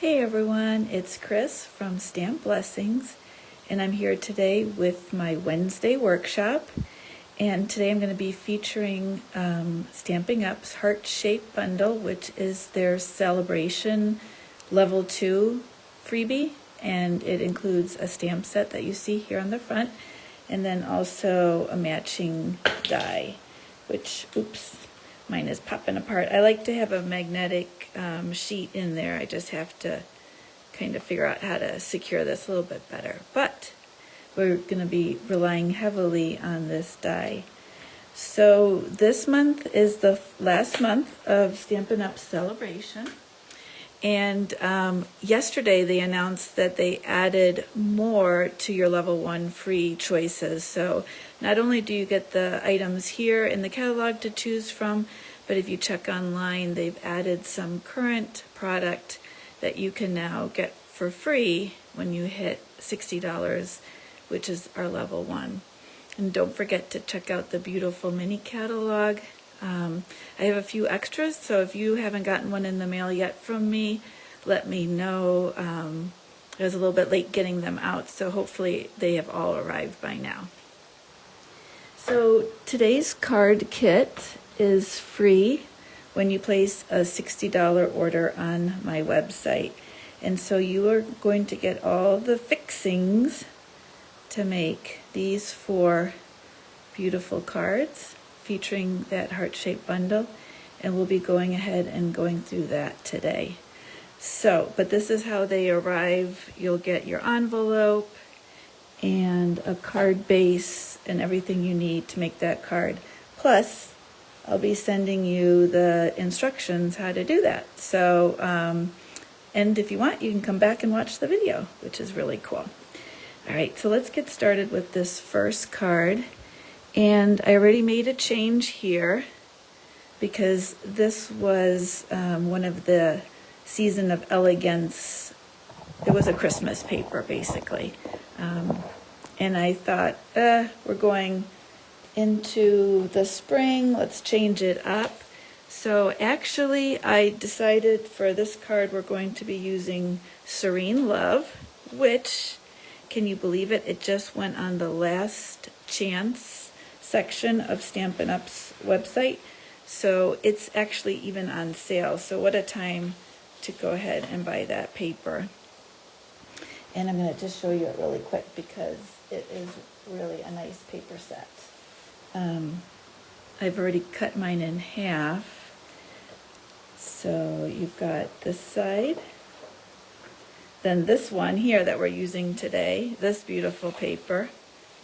Hey everyone, it's Chris from Stamp Blessings, and I'm here today with my Wednesday workshop. And today I'm going to be featuring Stampin' Up's Heart Shape Bundle, which is their celebration level 2 freebie, and it includes a stamp set that you see here on the front, and then also a matching die, which, oops, mine is popping apart. I like to have a magnetic sheet in there. I just have to kind of figure out how to secure this a little bit better. But we're going to be relying heavily on this die. So this month is the last month of Stampin' Up Celebration. And yesterday they announced that they added more to your level 1 free choices. So not only do you get the items here in the catalog to choose from, but if you check online, they've added some current product that you can now get for free when you hit $60, which is our level 1. And don't forget to check out the beautiful mini catalog. I have a few extras, so if you haven't gotten one in the mail yet from me, let me know. I was a little bit late getting them out, so hopefully they have all arrived by now. So today's card kit is free when you place a $60 order on my website. And so you are going to get all the fixings to make these 4 beautiful cards featuring that heart-shaped bundle, and we'll be going ahead and going through that today. So, but this is how they arrive. You'll get your envelope and a card base and everything you need to make that card. Plus, I'll be sending you the instructions how to do that. So, and if you want, you can come back and watch the video, which is really cool. All right, so let's get started with this first card. And I already made a change here because this was one of the season of Elegance. It was a Christmas paper, basically. And I thought, we're going into the spring, let's change it up. So actually, I decided for this card, we're going to be using Serene Love, which, can you believe it? It just went on the last chance section of Stampin' Up's website. So it's actually even on sale. So what a time to go ahead and buy that paper. And I'm going to just show you it really quick because it is really a nice paper set. I've already cut mine in half. So you've got this side. Then this one here that we're using today, this beautiful paper.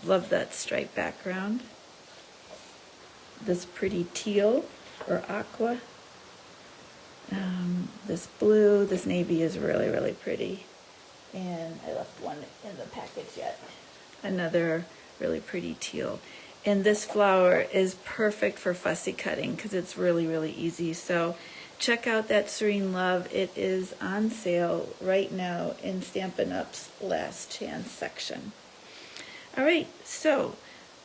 Love that striped background. This pretty teal or aqua. This blue, this navy is really, really pretty. And I left one in the package yet. Another really pretty teal. And this flower is perfect for fussy cutting because it's really, really easy. So check out that Serene Love. It is on sale right now in Stampin' Up's last chance section. All right, so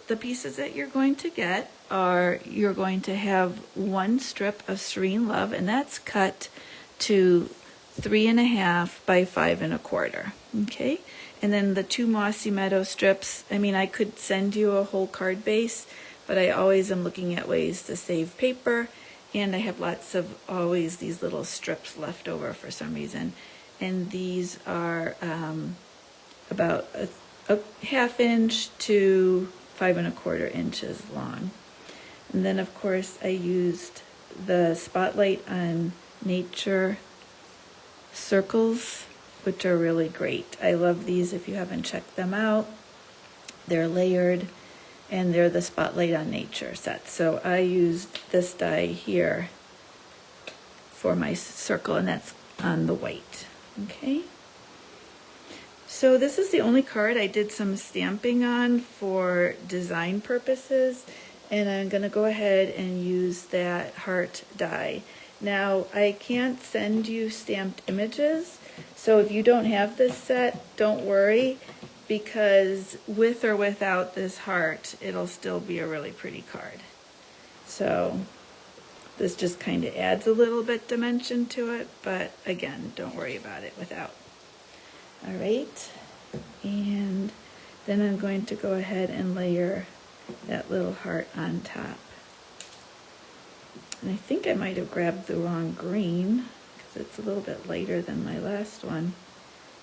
the pieces that you're going to get are, you're going to have 1 strip of Serene Love, and that's cut to 3.5 by 5 1/4. Okay, and then the 2 Mossy Meadow strips. I mean, I could send you a whole card base, but I always am looking at ways to save paper, and I have lots of always these little strips left over for some reason. And these are about a 1/2 inch to 5 1/4 inches long. And then of course I used the Spotlight on Nature circles, which are really great. I love these if you haven't checked them out. They're layered and they're the Spotlight on Nature set. So I used this die here for my circle, and that's on the white. Okay. So this is the only card I did some stamping on for design purposes, and I'm going to go ahead and use that heart die. Now, I can't send you stamped images, so if you don't have this set, don't worry, because with or without this heart, it'll still be a really pretty card. So This just kind of adds a little bit dimension to it, but again, don't worry about it without. All right, and then I'm going to go ahead and layer that little heart on top. And I think I might have grabbed the wrong green because it's a little bit lighter than my last one.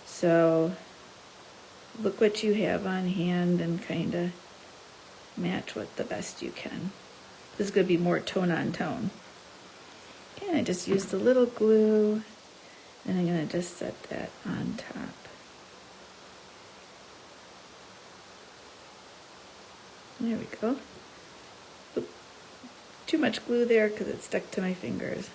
So look what you have on hand and kind of match what the best you can. This is going to be more tone on tone. Okay, and I just used a little glue, and I'm going to just set that on top. There we go. Oop. Too much glue there because it stuck to my fingers.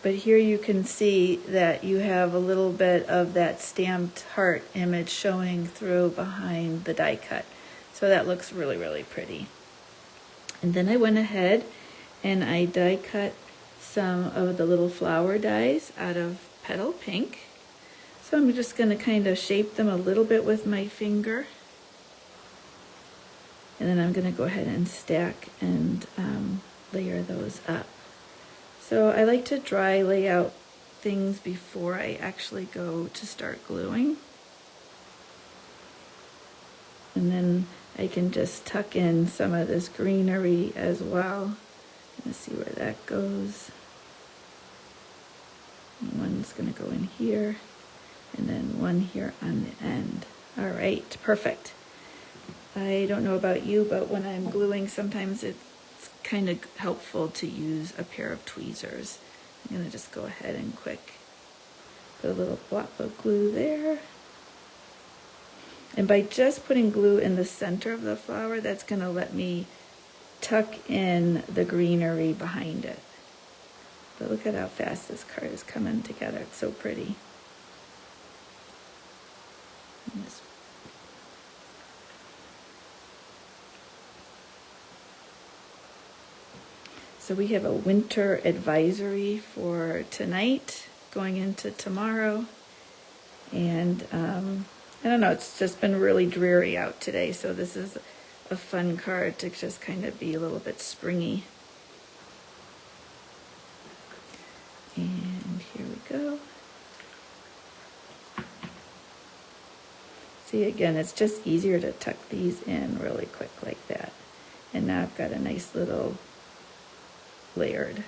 But here you can see that you have a little bit of that stamped heart image showing through behind the die cut. So that looks really, really pretty. And then I went ahead and I die cut some of the little flower dies out of Petal Pink. So I'm just going to kind of shape them a little bit with my finger. And then I'm going to go ahead and stack and layer those up. So I like to dry lay out things before I actually go to start gluing. And then I can just tuck in some of this greenery as well. Let's see where that goes. And one's going to go in here, and then one here on the end. All right, perfect. I don't know about you, but when I'm gluing, sometimes it's kind of helpful to use a pair of tweezers. I'm going to just go ahead and quick put a little blob of glue there. And by just putting glue in the center of the flower, that's going to let me tuck in the greenery behind it. But look at how fast this card is coming together. It's so pretty. So we have a winter advisory for tonight, going into tomorrow. And I don't know, it's just been really dreary out today, so this is a fun card to just kind of be a little bit springy. And here we go. See, again, it's just easier to tuck these in really quick like that. And now I've got a nice little layered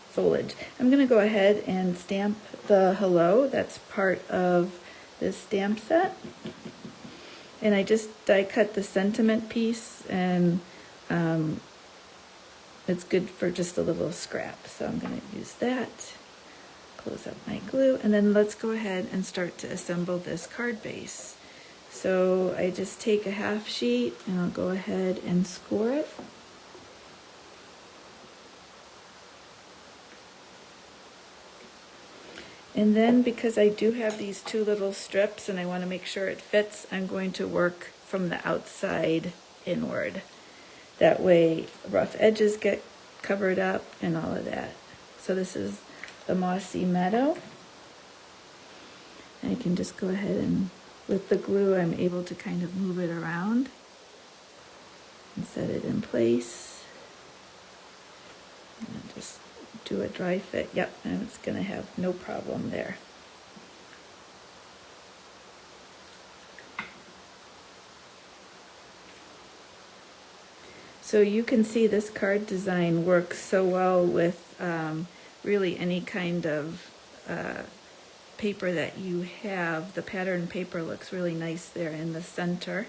foliage. I'm going to go ahead and stamp the hello. That's part of this stamp set. And I just die cut the sentiment piece, and it's good for just a little scrap. So I'm going to use that. Close up my glue, and then let's go ahead and start to assemble this card base. So I just take a half sheet and I'll go ahead and score it. And then, because I do have these two little strips and I want to make sure it fits, I'm going to work from the outside inward. That way rough edges get covered up and all of that. So this is the Mossy Meadow. I can just go ahead and, with the glue, I'm able to kind of move it around and set it in place. And just do a dry fit. Yep, and it's going to have no problem there. So you can see this card design works so well with really any kind of paper that you have. The pattern paper looks really nice there in the center.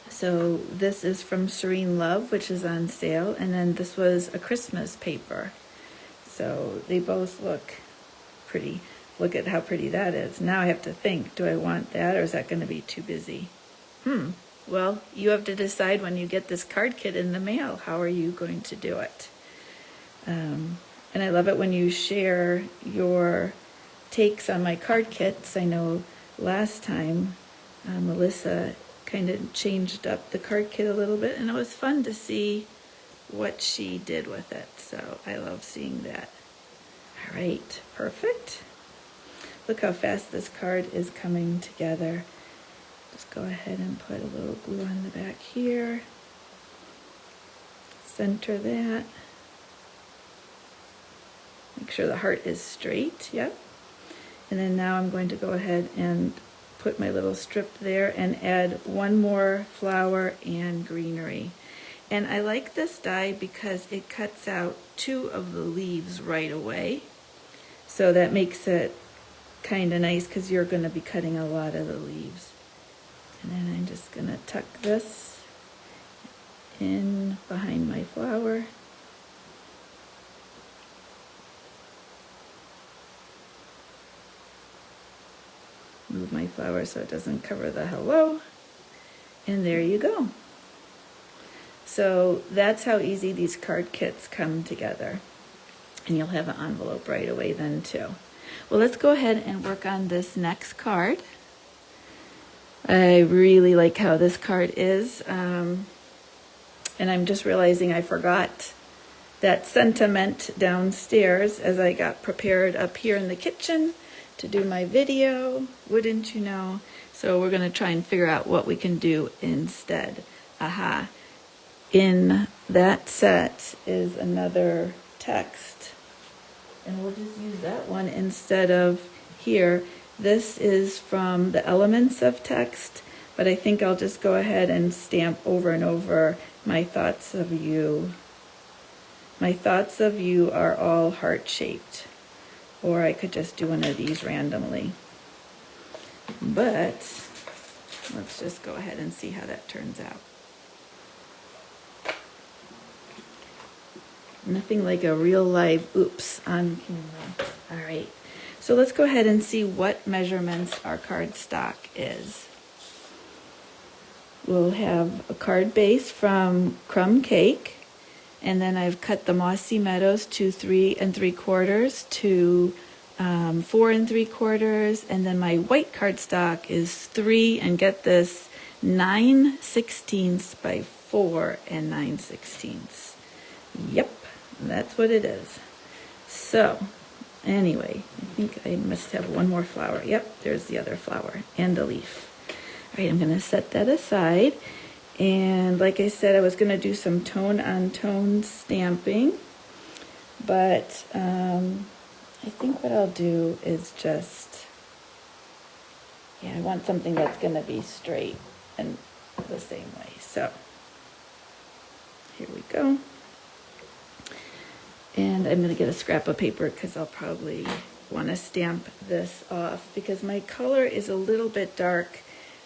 So this is from Serene Love, which is on sale, and then this was a Christmas paper. So they both look pretty. Look at how pretty that is. Now I have to think, do I want that, or is that going to be too busy? Well, you have to decide when you get this card kit in the mail. How are you going to do it? And I love it when you share your takes on my card kits. I know last time Melissa kind of changed up the card kit a little bit, and it was fun to see what she did with it. So I love seeing that. All right, perfect. Look how fast this card is coming together. Just go ahead and put a little glue on the back here. center that. Make sure the heart is straight, yep. And then now I'm going to go ahead and put my little strip there and add one more flower and greenery. And I like this die because it cuts out 2 of the leaves right away. So that makes it kind of nice because you're going to be cutting a lot of the leaves. And then I'm just going to tuck this in behind my flower. Move my flower so it doesn't cover the hello. And there you go. So that's how easy these card kits come together. And you'll have an envelope right away then too. Well, let's go ahead and work on this next card. I really like how this card is. And I'm just realizing I forgot that sentiment downstairs as I got prepared up here in the kitchen to do my video, wouldn't you know? So we're gonna try and figure out what we can do instead. Aha, in that set is another text, and we'll just use that one instead of here. This is from the Elements of Text, but I think I'll just go ahead and stamp over and over my thoughts of you. My thoughts of you are all heart-shaped. Or I could just do one of these randomly. But let's just go ahead and see how that turns out. Nothing like a real live oops on camera. All right, so let's go ahead and see what measurements our cardstock is. We'll have a card base from Crumb Cake. And then I've cut the Mossy Meadows to 3 3/4 to 4 3/4, and then my white cardstock is 3, and get this, 9/16 by 4 9/16. Yep, that's what it is. So anyway, I think I must have one more flower. Yep, there's the other flower and a leaf. All right, I'm gonna set that aside. And like I said, I was going to do some tone-on-tone stamping, but I think what I'll do is just, I want something that's going to be straight and the same way. So here we go. And I'm going to get a scrap of paper because I'll probably want to stamp this off because my color is a little bit dark.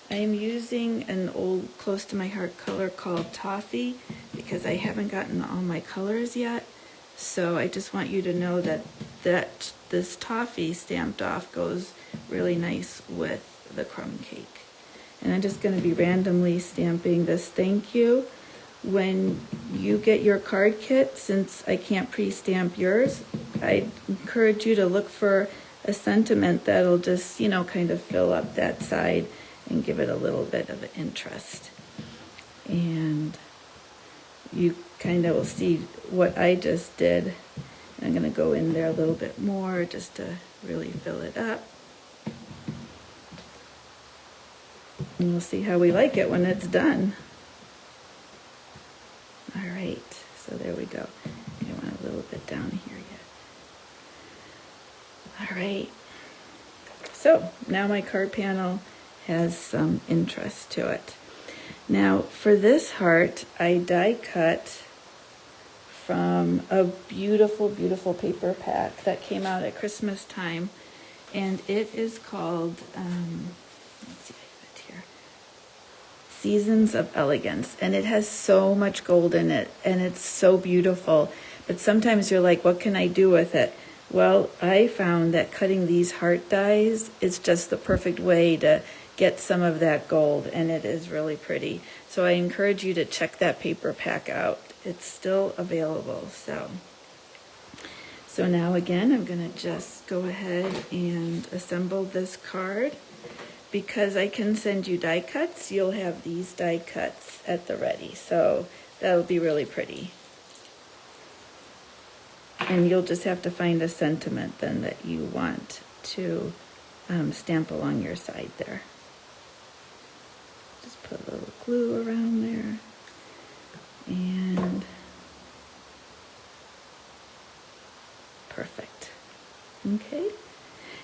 I am using an old close to my heart color called Toffee because I haven't gotten all my colors yet. So I just want you to know that this Toffee stamped off goes really nice with the Crumb Cake. And I'm just going to be randomly stamping this thank you. When you get your card kit, since I can't pre-stamp yours, I encourage you to look for a sentiment that'll just, kind of fill up that side and give it a little bit of interest. And you kind of will see what I just did. I'm going to go in there a little bit more just to really fill it up. And we'll see how we like it when it's done. All right, so there we go. I want a little bit down here yet. All right, so now my card panel has some interest to it. Now for this heart, I die cut from a beautiful, beautiful paper pack that came out at Christmas time, and it is called, let's see if I have it here, Seasons of Elegance, and it has so much gold in it, and it's so beautiful, but sometimes you're like, what can I do with it? Well, I found that cutting these heart dies is just the perfect way to get some of that gold, and it is really pretty. So I encourage you to check that paper pack out. It's still available. So now again, I'm going to just go ahead and assemble this card. Because I can send you die cuts, you'll have these die cuts at the ready. So that'll be really pretty. And you'll just have to find a sentiment then that you want to stamp along your side there. Just put a little glue around there. And perfect. Okay,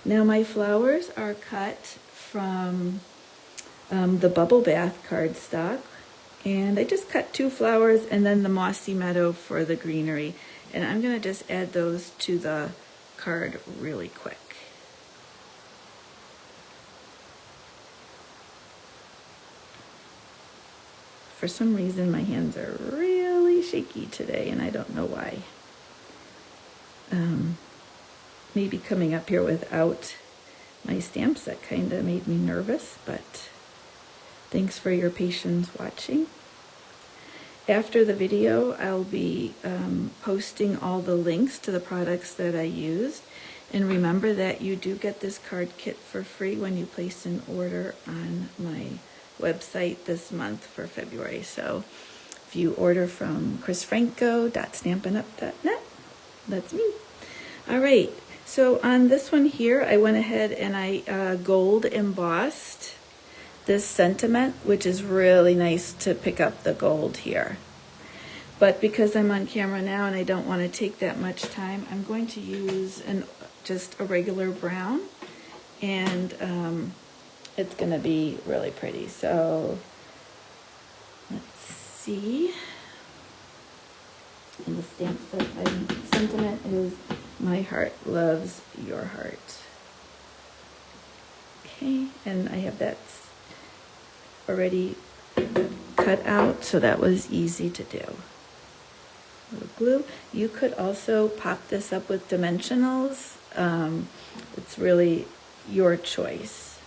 now my flowers are cut from the Bubble Bath cardstock, and I just cut 2 flowers and then the mossy meadow for the greenery, and I'm going to just add those to the card really quick. For some reason my hands are really shaky today, and I don't know why. Maybe coming up here without my stamps, that kind of made me nervous, but thanks for your patience watching. After the video, I'll be posting all the links to the products that I used. And remember that you do get this card kit for free when you place an order on my website this month for February. So if you order from chrisfranco.stampinup.net, that's me. All right, so on this one here, I went ahead and I gold embossed this sentiment, which is really nice to pick up the gold here. But because I'm on camera now and I don't want to take that much time, I'm going to use just a regular brown, and it's going to be really pretty. So let's see. And the sentiment is, my heart loves your heart. Okay, and I have that already cut out, so that was easy to do. A little glue. You could also pop this up with dimensionals. It's really your choice.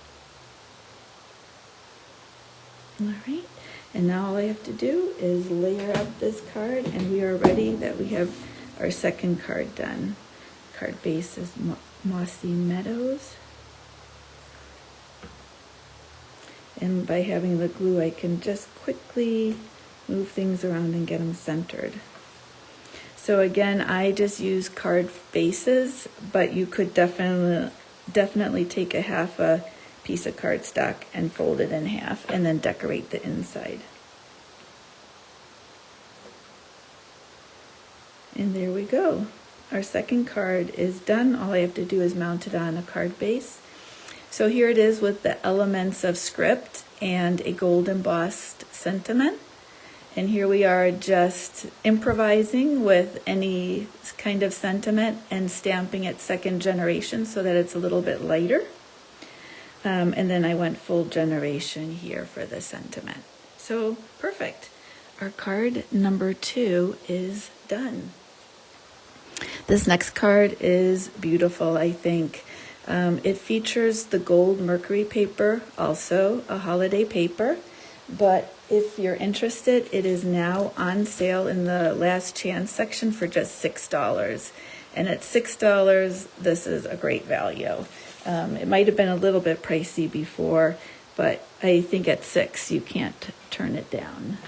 All right, and now all I have to do is layer up this card, and we are ready. That we have our second card done. Card base is Mossy Meadows. And by having the glue, I can just quickly move things around and get them centered. So again, I just use card bases, but you could definitely take a half a piece of cardstock and fold it in half and then decorate the inside. And there we go. Our second card is done. All I have to do is mount it on a card base. So here it is with the elements of script and a gold embossed sentiment. And here we are just improvising with any kind of sentiment and stamping it second generation so that it's a little bit lighter. And then I went full generation here for the sentiment. So perfect. Our card number 2 is done. This next card is beautiful, I think. It features the gold Mercury paper, also a holiday paper. But if you're interested, it is now on sale in the last chance section for just $6. And at $6, this is a great value. It might have been a little bit pricey before, but I think at $6 you can't turn it down.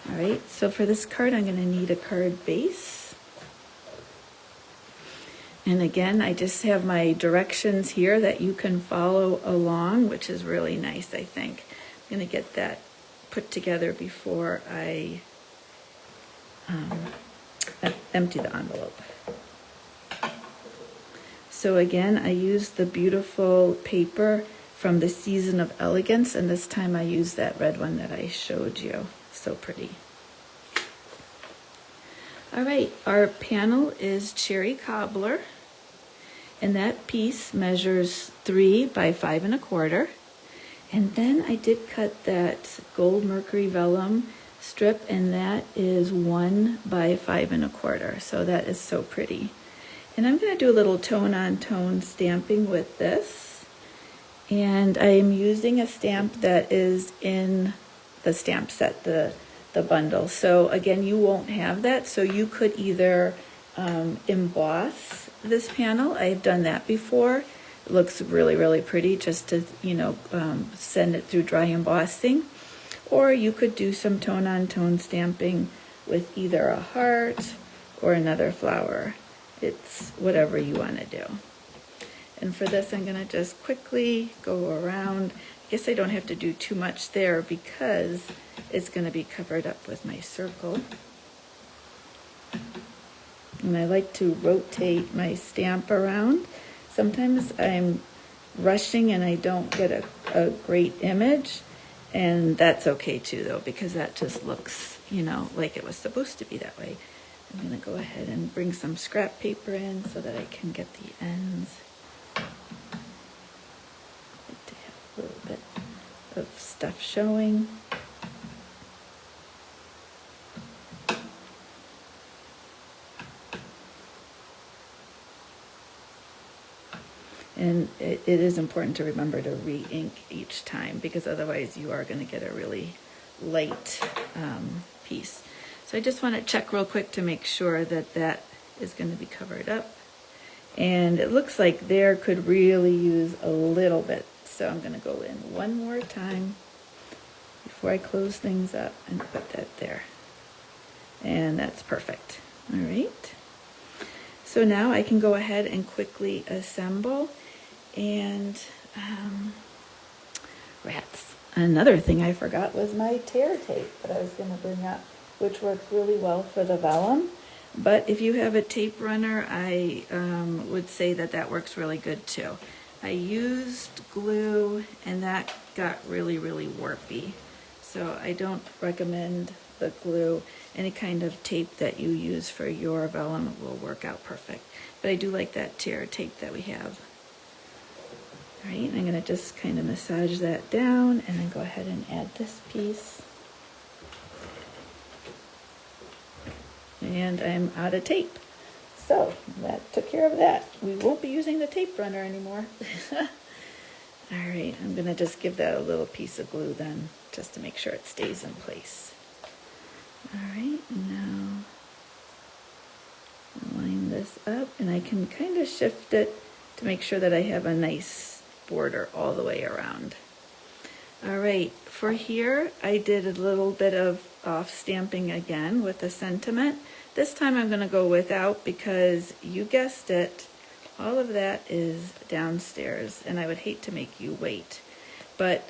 All right, so for this card, I'm going to need a card base. And again, I just have my directions here that you can follow along, which is really nice, I think. I'm going to get that put together before I empty the envelope. So again, I used the beautiful paper from the Season of Elegance, and this time I used that red one that I showed you. So pretty. All right, our panel is Cherry Cobbler, and that piece measures 3 by 5 1/4. And then I did cut that gold Mercury Vellum strip, and that is 1 by 5 1/4. So that is so pretty. And I'm going to do a little tone-on-tone stamping with this. And I am using a stamp that is in the stamp set, the bundle. So again, you won't have that. So you could either emboss this panel. I've done that before. It looks really, really pretty just to, send it through dry embossing. Or you could do some tone-on-tone stamping with either a heart or another flower. It's whatever you want to do. And for this, I'm going to just quickly go around. I guess I don't have to do too much there because it's going to be covered up with my circle. And I like to rotate my stamp around. Sometimes I'm rushing and I don't get a great image, and that's okay too though, because that just looks, you know, like it was supposed to be that way. I'm gonna go ahead and bring some scrap paper in so that I can get the ends. I like to have a little bit of stuff showing. And it is important to remember to re-ink each time, because otherwise you are going to get a really light piece. So I just want to check real quick to make sure that that is going to be covered up. And it looks like there could really use a little bit. So I'm going to go in one more time before I close things up and put that there. And that's perfect. All right. So now I can go ahead and quickly assemble. And rats. Another thing I forgot was my tear tape that I was going to bring up, which works really well for the vellum. But if you have a tape runner, I would say that that works really good too. I used glue and that got really, really warpy. So I don't recommend the glue. Any kind of tape that you use for your vellum will work out perfect. But I do like that tear tape that we have. All right, I'm going to just kind of massage that down and then go ahead and add this piece. And I'm out of tape. So that took care of that. We won't be using the tape runner anymore. All right, I'm going to just give that a little piece of glue then, just to make sure it stays in place. All right, now line this up, and I can kind of shift it to make sure that I have a nice border all the way around. All right, for here I did a little bit of off stamping again with the sentiment. This time I'm going to go without, because you guessed it, all of that is downstairs and I would hate to make you wait. But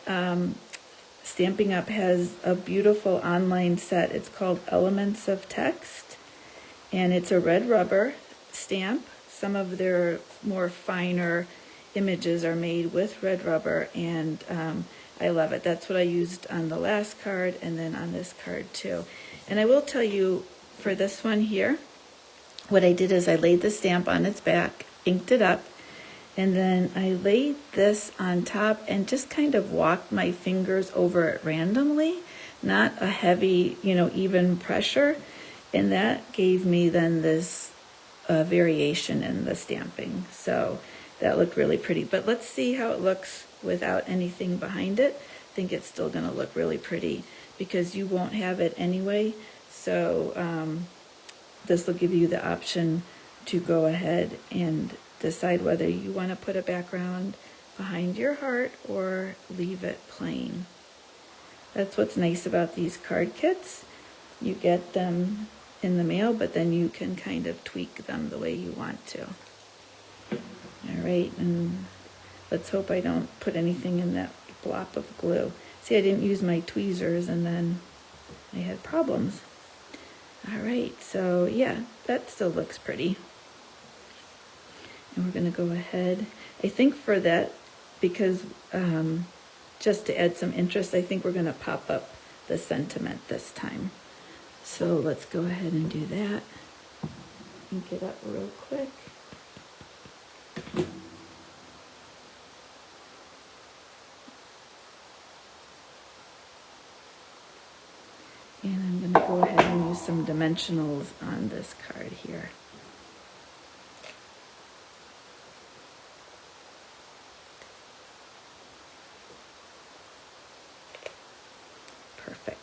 Stampin' Up! Has a beautiful online set. It's called Elements of Text, and it's a red rubber stamp. Some of their more finer images are made with red rubber, and I love it. That's what I used on the last card and then on this card too. And I will tell you, for this one here, what I did is I laid the stamp on its back, inked it up, and then I laid this on top and just kind of walked my fingers over it randomly, not a heavy, you know, even pressure. And that gave me then this variation in the stamping. So that looked really pretty. But let's see how it looks without anything behind it. I think it's still going to look really pretty because you won't have it anyway. So this will give you the option to go ahead and decide whether you want to put a background behind your heart or leave it plain. That's what's nice about these card kits. You get them in the mail, but then you can kind of tweak them the way you want to. All right, and let's hope I don't put anything in that blob of glue. See, I didn't use my tweezers and then I had problems. All right, so yeah, that still looks pretty. And we're going to go ahead. I think for that, because just to add some interest, I think we're going to pop up the sentiment this time. So let's go ahead and do that. Ink it up real quick. And I'm going to go ahead and use some dimensionals on this card here. Perfect.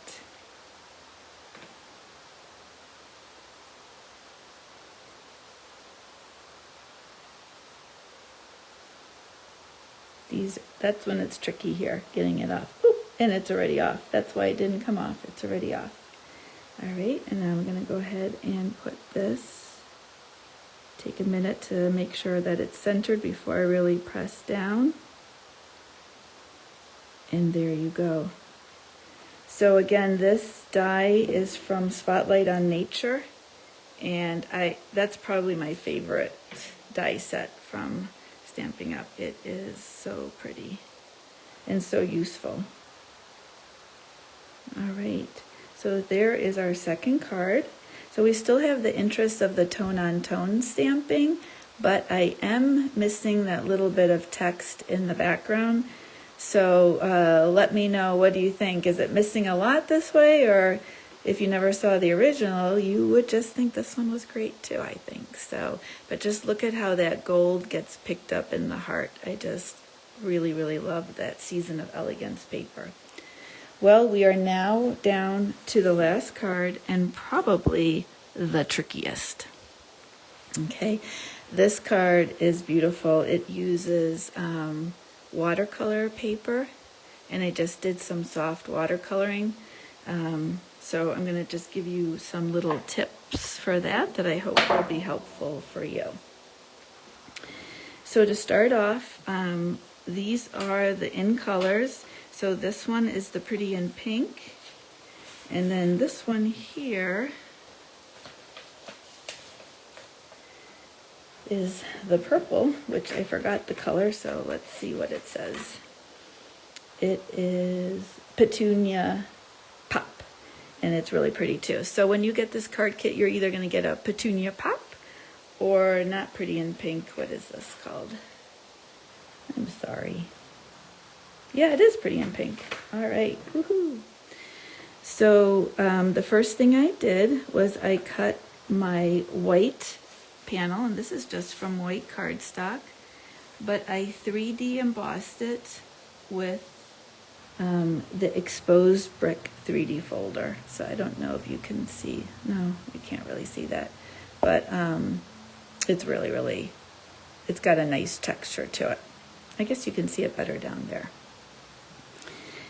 That's when it's tricky here, getting it off. Oop, and it's already off. That's why it didn't come off. It's already off. All right, and now I'm going to go ahead and put this. Take a minute to make sure that it's centered before I really press down. And there you go. So again, this die is from Spotlight on Nature, And that's probably my favorite die set from Stamping Up. It is so pretty and so useful. All right, so there is our second card. So we still have the interest of the tone-on-tone stamping, but I am missing that little bit of text in the background. So let me know, what do you think? Is it missing a lot this way? Or if you never saw the original, you would just think this one was great too, I think. So, but just look at how that gold gets picked up in the heart. I just really, really love that season of Elegance paper. Well, we are now down to the last card, and probably the trickiest. Okay, this card is beautiful. It uses watercolor paper, and I just did some soft watercoloring. So I'm going to just give you some little tips for that I hope will be helpful for you. So to start off, these are the in colors. So this one is the Pretty in Pink, and then this one here is the purple, which I forgot the color, so let's see what it says. It is Petunia Pop, and it's really pretty too. So when you get this card kit, you're either going to get a Petunia Pop or not Pretty in Pink. What is this called? I'm sorry. Yeah, it is Pretty in Pink. All right, woohoo. So the first thing I did was I cut my white panel, and this is just from white cardstock, but I 3D embossed it with the exposed brick 3D folder. So I don't know if you can see. No, you can't really see that, but it's really, really, it's got a nice texture to it. I guess you can see it better down there.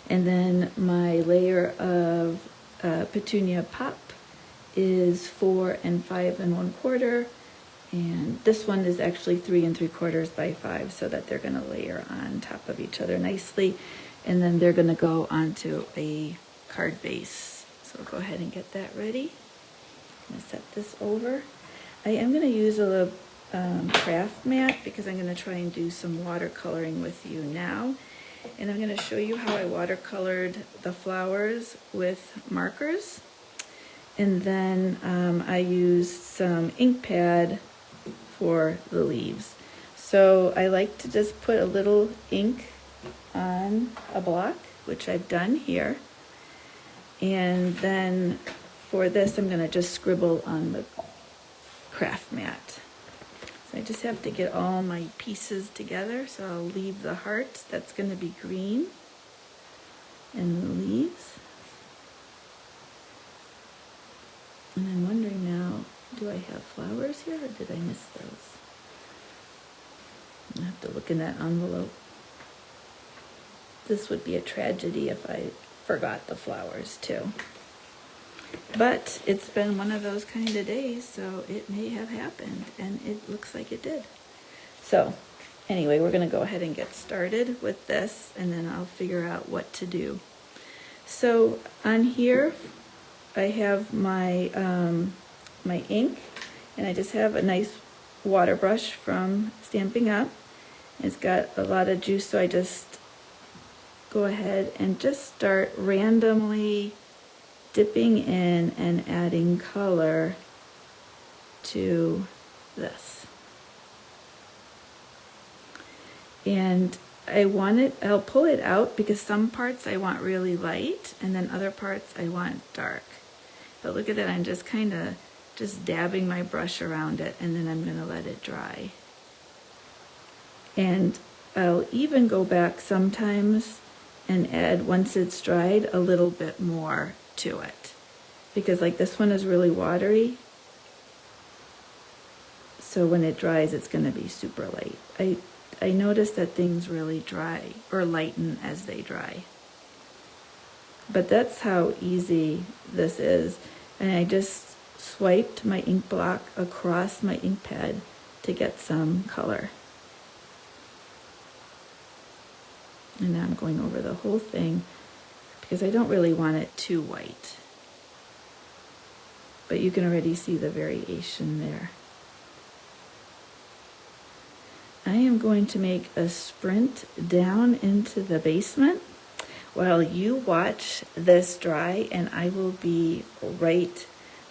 And then my layer of Petunia Pop is 4 5 1/4, and this one is actually 3 3/4 by 5, so that they're going to layer on top of each other nicely, and then they're going to go onto a card base. So we'll go ahead and get that ready. I'm going to set this over. I am going to use a craft mat because I'm going to try and do some watercoloring with you now. And I'm going to show you how I watercolored the flowers with markers. And then I used some ink pad for the leaves. So I like to just put a little ink on a block, which I've done here. And then for this, I'm going to just scribble on the craft mat. So I just have to get all my pieces together. So I'll leave the heart, that's going to be green, and the leaves. And I'm wondering now, do I have flowers here, or did I miss those? I have to look in that envelope. This would be a tragedy if I forgot the flowers too. But it's been one of those kind of days, so it may have happened, and it looks like it did. So anyway, we're going to go ahead and get started with this, and then I'll figure out what to do. So on here, I have my my ink, and I just have a nice water brush from Stamping Up. It's got a lot of juice, so I just go ahead and just start randomly dipping in and adding color to this. And I'll pull it out because some parts I want really light and then other parts I want dark. But look at that, I'm just kind of just dabbing my brush around it, and then I'm going to let it dry. And I'll even go back sometimes and add, once it's dried, a little bit more to it, because like this one is really watery, so when it dries it's going to be super light. I noticed that things really dry or lighten as they dry, but that's how easy this is. And I just swiped my ink block across my ink pad to get some color, and now I'm going over the whole thing because I don't really want it too white. but you can already see the variation there. I am going to make a sprint down into the basement while you watch this dry, and I will be right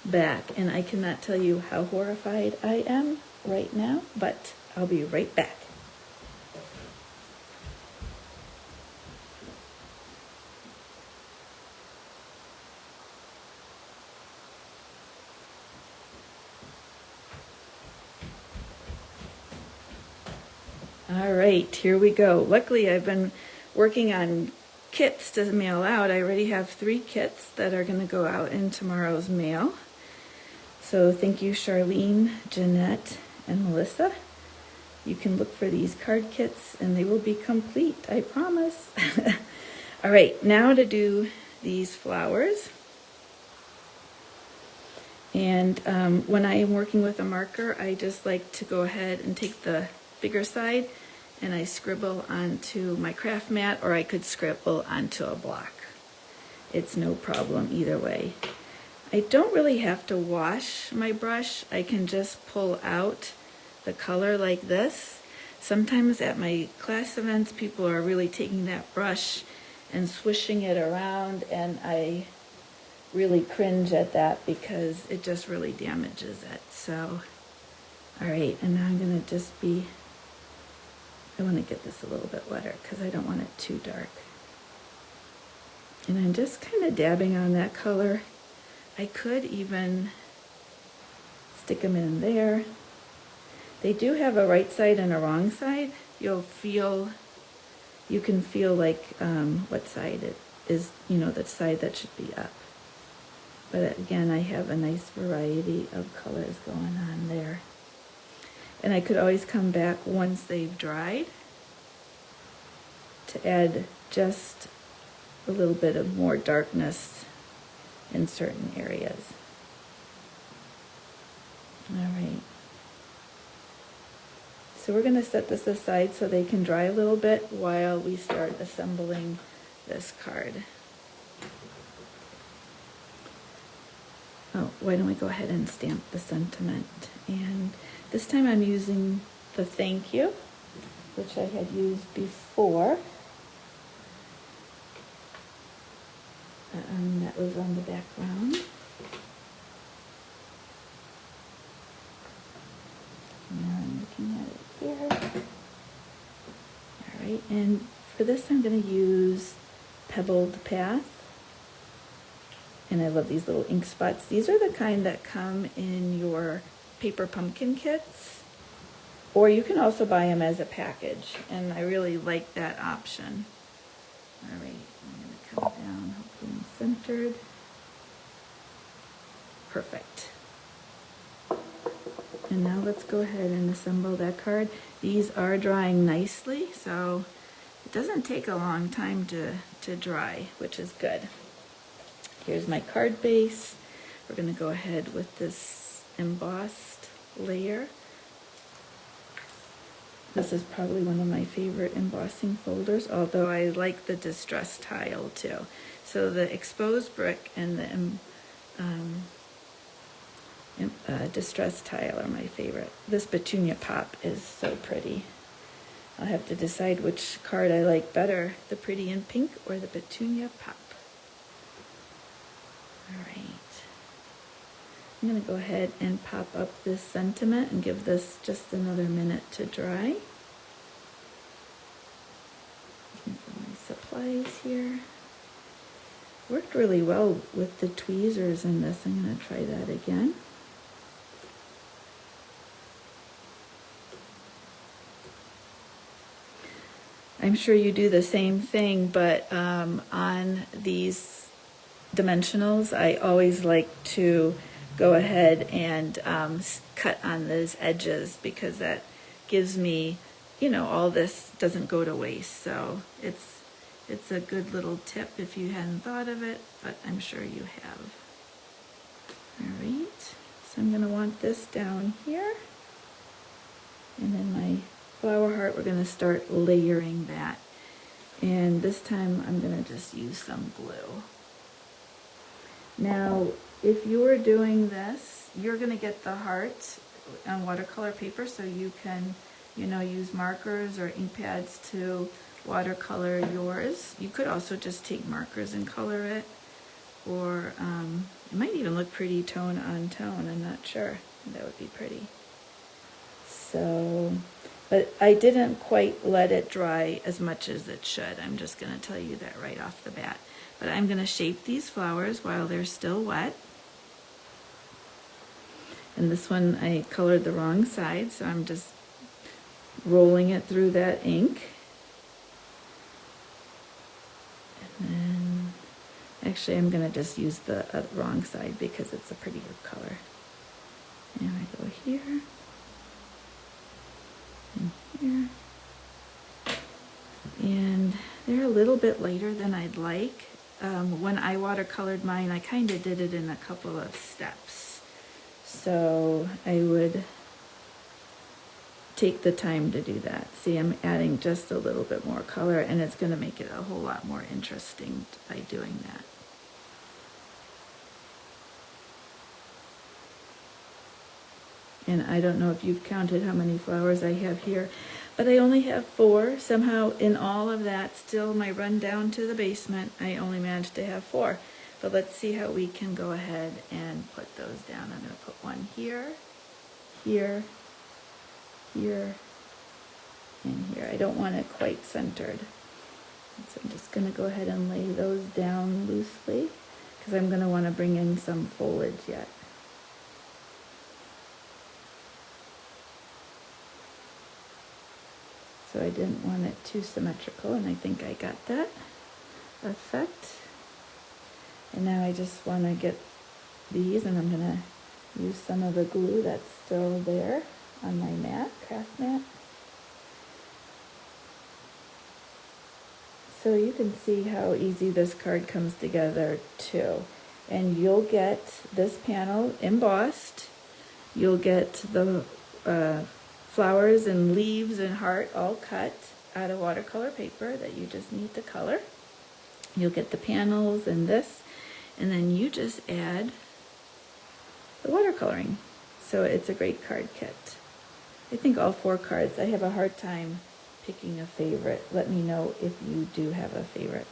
back. And I cannot tell you how horrified I am right now, but I'll be right back. All right, here we go. Luckily, I've been working on kits to mail out. I already have 3 kits that are going to go out in tomorrow's mail. So thank you, Charlene, Jeanette, and Melissa. You can look for these card kits and they will be complete, I promise. All right, now to do these flowers. And when I am working with a marker, I just like to go ahead and take the bigger side and I scribble onto my craft mat, or I could scribble onto a block. It's no problem either way. I don't really have to wash my brush. I can just pull out the color like this. Sometimes at my class events, people are really taking that brush and swishing it around, and I really cringe at that because it just really damages it. So, all right, and now I'm gonna just I wanna get this a little bit wetter because I don't want it too dark. And I'm just kind of dabbing on that color. I could even stick them in there. They do have a right side and a wrong side. You can feel like what side it is, the side that should be up. But again, I have a nice variety of colors going on there. And I could always come back once they've dried to add just a little bit of more darkness in certain areas. All right. So we're going to set this aside so they can dry a little bit while we start assembling this card. Oh, why don't we go ahead and stamp the sentiment? And this time I'm using the thank you, which I had used before. That was on the background. Now I'm looking at it here. All right, and for this I'm going to use Pebbled Path. And I love these little ink spots. These are the kind that come in your paper pumpkin kits. Or you can also buy them as a package. And I really like that option. All right, I'm going to come down, hopefully I'm centered. Perfect. And now let's go ahead and assemble that card. These are drying nicely, so it doesn't take a long time to dry, which is good. Here's my card base. We're going to go ahead with this embossed layer. This is probably one of my favorite embossing folders, although I like the distress tile too. So the exposed brick and the distress tile are my favorite. This petunia pop is so pretty. I'll have to decide which card I like better, the pretty in pink or the petunia pop. All right. I'm going to go ahead and pop up this sentiment and give this just another minute to dry. Looking for my supplies here. Worked really well with the tweezers in this. I'm going to try that again. I'm sure you do the same thing, but on these dimensionals, I always like to go ahead and cut on those edges because that gives me, all this doesn't go to waste. So it's a good little tip if you hadn't thought of it, but I'm sure you have. All right, so I'm going to want this down here. And then my flower heart, we're going to start layering that. And this time I'm going to just use some glue. Now, if you were doing this, you're going to get the heart on watercolor paper, so you can, you know, use markers or ink pads to watercolor yours. You could also just take markers and color it, or it might even look pretty tone on tone. I'm not sure. That would be pretty. So, but I didn't quite let it dry as much as it should. I'm just going to tell you that right off the bat. But I'm going to shape these flowers while they're still wet. And this one I colored the wrong side, so I'm just rolling it through that ink. And then, actually I'm going to just use the wrong side because it's a prettier color. And I go here, and here. And they're a little bit lighter than I'd like. When I watercolored mine, I kind of did it in a couple of steps. So I would take the time to do that. See, I'm adding just a little bit more color, and it's going to make it a whole lot more interesting by doing that. And I don't know if you've counted how many flowers I have here, but I only have 4. Somehow in all of that, still my run down to the basement, I only managed to have 4. But let's see how we can go ahead and put those down. I'm going to put one here, here, here, and here. I don't want it quite centered. So I'm just going to go ahead and lay those down loosely because I'm going to want to bring in some foliage yet. So I didn't want it too symmetrical, and I think I got that effect. And now I just want to get these, and I'm going to use some of the glue that's still there on my mat, craft mat. So you can see how easy this card comes together too. And you'll get this panel embossed. You'll get the flowers and leaves and heart all cut out of watercolor paper that you just need to color. You'll get the panels and this, and then you just add the watercoloring. So it's a great card kit. I think all 4 cards. I have a hard time picking a favorite. Let me know if you do have a favorite.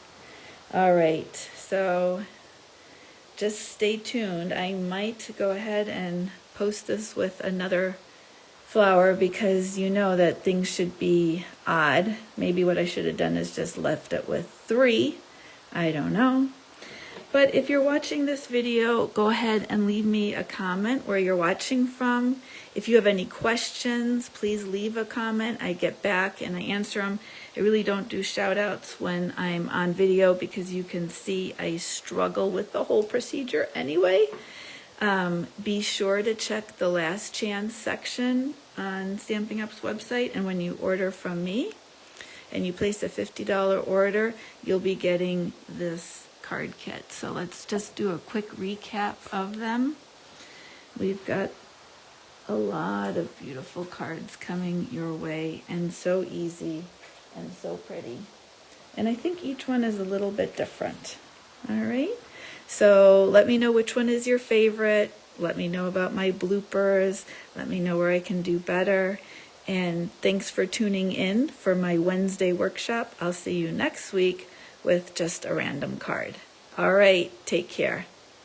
All right, so just stay tuned. I might go ahead and post this with another flower because you know that things should be odd. Maybe what I should have done is just left it with 3. I don't know. But if you're watching this video, go ahead and leave me a comment where you're watching from. If you have any questions, please leave a comment. I get back and I answer them. I really don't do shout outs when I'm on video because you can see I struggle with the whole procedure anyway. Be sure to check the last chance section on Stampin' Up's website, and when you order from me and you place a $50 order, you'll be getting this card kit. So let's just do a quick recap of them. We've got a lot of beautiful cards coming your way, and so easy and so pretty. And I think each one is a little bit different. All right. So let me know which one is your favorite. Let me know about my bloopers. Let me know where I can do better. And thanks for tuning in for my Wednesday workshop. I'll see you next week with just a random card. All right, take care.